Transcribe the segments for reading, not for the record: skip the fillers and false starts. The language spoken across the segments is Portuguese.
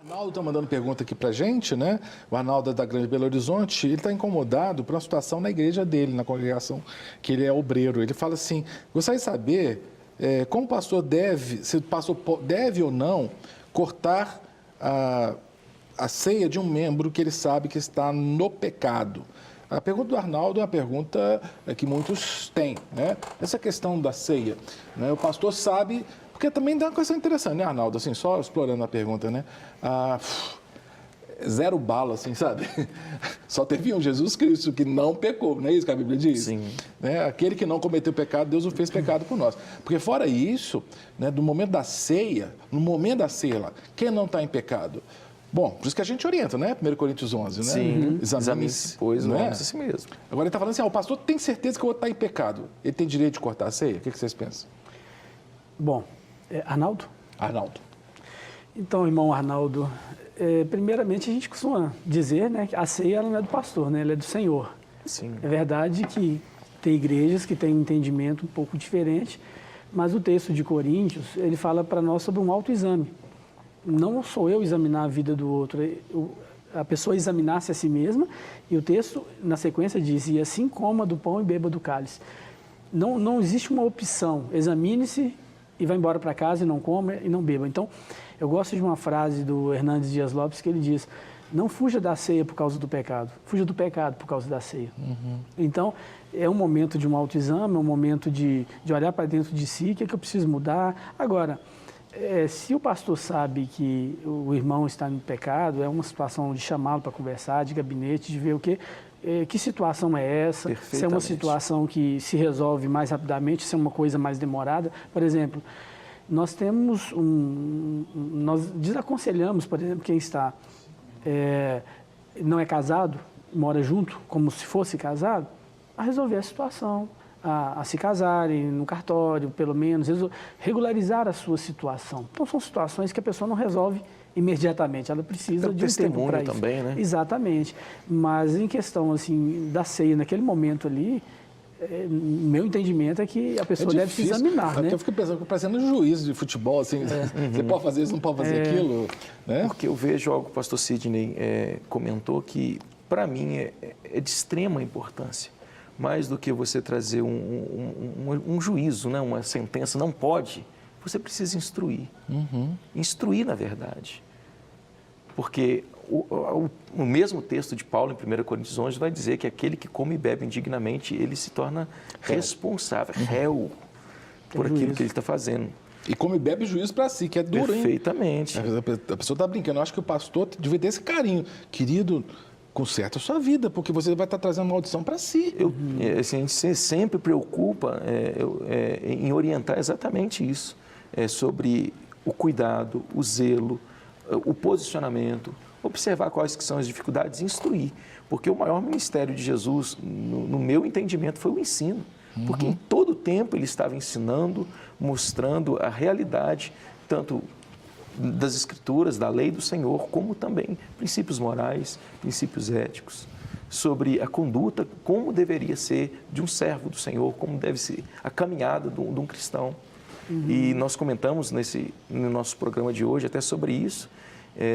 O Arnaldo está mandando pergunta aqui para a gente, né? O Arnaldo é da Grande Belo Horizonte, ele está incomodado por uma situação na igreja dele, na congregação, que ele é obreiro. Ele fala assim, gostaria de saber como o pastor se o pastor deve ou não cortar a ceia de um membro que ele sabe que está no pecado. A pergunta do Arnaldo é uma pergunta que muitos têm, né? Essa questão da ceia, né? O pastor sabe... Porque também dá uma coisa interessante, né, Arnaldo? Assim, só explorando a pergunta, né? Zero bala, assim, sabe? Só teve um, Jesus Cristo, que não pecou, não é isso que a Bíblia diz? Sim. Né? Aquele que não cometeu pecado, Deus o fez pecado por nós. Porque fora isso, né, no momento da ceia, lá, quem não está em pecado? Bom, por isso que a gente orienta, né? 1 Coríntios 11, né? Sim, examine-se, pois, o homem a si mesmo. Agora ele está falando assim, o pastor tem certeza que o outro está em pecado. Ele tem direito de cortar a ceia? O que vocês pensam? Bom, Arnaldo? Arnaldo. Então, irmão Arnaldo, primeiramente a gente costuma dizer, né, que a ceia ela não é do pastor, né? Ela é do Senhor. Sim. É verdade que tem igrejas que têm um entendimento um pouco diferente, mas o texto de Coríntios, ele fala para nós sobre um autoexame. Não sou eu examinar a vida do outro, a pessoa examinar-se a si mesma, e o texto, na sequência, diz, e assim coma do pão e beba do cálice. Não existe uma opção, examine-se e vai embora para casa e não coma e não beba. Então, eu gosto de uma frase do Hernandes Dias Lopes que ele diz, não fuja da ceia por causa do pecado, fuja do pecado por causa da ceia. Uhum. Então, é um momento de um autoexame, é um momento de olhar para dentro de si, o que é que eu preciso mudar. Agora, se o pastor sabe que o irmão está em pecado, é uma situação de chamá-lo para conversar, de gabinete, de ver o que situação é essa, se é uma situação que se resolve mais rapidamente, se é uma coisa mais demorada. Por exemplo, nós temos nós desaconselhamos, por exemplo, quem está não é casado, mora junto, como se fosse casado, a resolver a situação, a se casarem no cartório, pelo menos, regularizar a sua situação. Então, são situações que a pessoa não resolve imediatamente, ela precisa de um tempo para isso. Também, né? Exatamente. Mas em questão assim, da ceia, naquele momento ali, meu entendimento é que a pessoa deve se examinar, né? Eu fico pensando, parecendo um juiz de futebol, assim, você pode fazer isso, não pode fazer aquilo, né? Porque eu vejo algo que o pastor Sidney comentou que, para mim, é de extrema importância. Mais do que você trazer um juízo, né? Uma sentença, não pode, você precisa instruir. Uhum. Instruir, na verdade. Porque o mesmo texto de Paulo, em 1 Coríntios 11, vai dizer que aquele que come e bebe indignamente, ele se torna responsável, réu, por aquilo que ele está fazendo. E come e bebe juízo para si, que é duro, Perfeitamente. A pessoa está brincando. Eu acho que o pastor devia ter esse carinho. Querido, conserta a sua vida, porque você vai estar trazendo maldição para si. Assim, a gente sempre preocupa em orientar exatamente isso, sobre o cuidado, o zelo, o posicionamento, observar quais que são as dificuldades e instruir. Porque o maior ministério de Jesus, no meu entendimento, foi o ensino. Porque em todo o tempo ele estava ensinando, mostrando a realidade, tanto das Escrituras, da lei do Senhor, como também princípios morais, princípios éticos, sobre a conduta, como deveria ser de um servo do Senhor, como deve ser a caminhada de um cristão. E nós comentamos no nosso programa de hoje até sobre isso,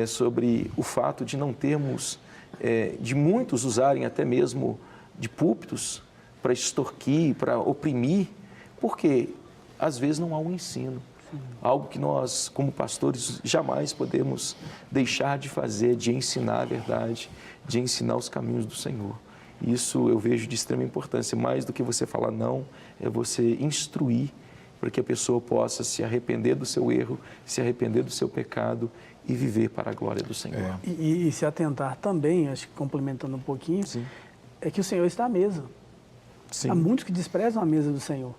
sobre o fato de não termos, de muitos usarem até mesmo de púlpitos para extorquir, para oprimir, porque às vezes não há um ensino. Algo que nós, como pastores, jamais podemos deixar de fazer, de ensinar a verdade, de ensinar os caminhos do Senhor. Isso eu vejo de extrema importância. Mais do que você falar não, é você instruir para que a pessoa possa se arrepender do seu erro, se arrepender do seu pecado e viver para a glória do Senhor. E se atentar também, acho que complementando um pouquinho, é que o Senhor está à mesa. Sim. Há muitos que desprezam a mesa do Senhor.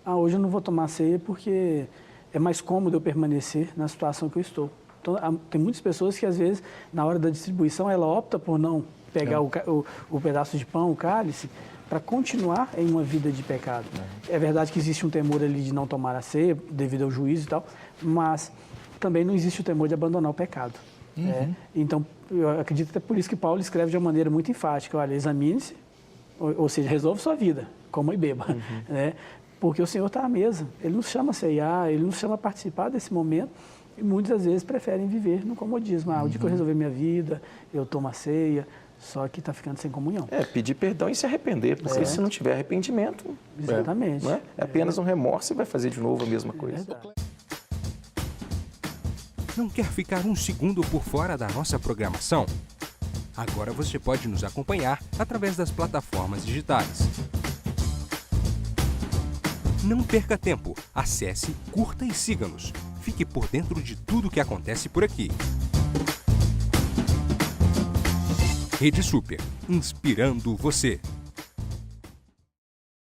Hoje eu não vou tomar ceia porque é mais cômodo eu permanecer na situação que eu estou. Então, tem muitas pessoas que, às vezes, na hora da distribuição, ela opta por não pegar o pedaço de pão, o cálice, para continuar em uma vida de pecado. É verdade que existe um temor ali de não tomar a ceia, devido ao juízo e tal, mas também não existe o temor de abandonar o pecado. Então, eu acredito que é por isso que Paulo escreve de uma maneira muito enfática, olha, examine-se, ou seja, resolve sua vida, coma e beba, né? Porque o Senhor está à mesa, Ele nos chama a ceiar, Ele nos chama a participar desse momento, E muitas vezes preferem viver no comodismo. O dia que eu resolver minha vida, eu tomo a ceia, só que está ficando sem comunhão. Pedir perdão e se arrepender, porque se não tiver arrependimento, Exatamente. não é? É apenas um remorso e vai fazer de novo a mesma coisa. Verdade. Não quer ficar um segundo por fora da nossa programação? Agora você pode nos acompanhar através das plataformas digitais. Não perca tempo. Acesse, curta e siga-nos. Fique por dentro de tudo que acontece por aqui. Rede Super, inspirando você.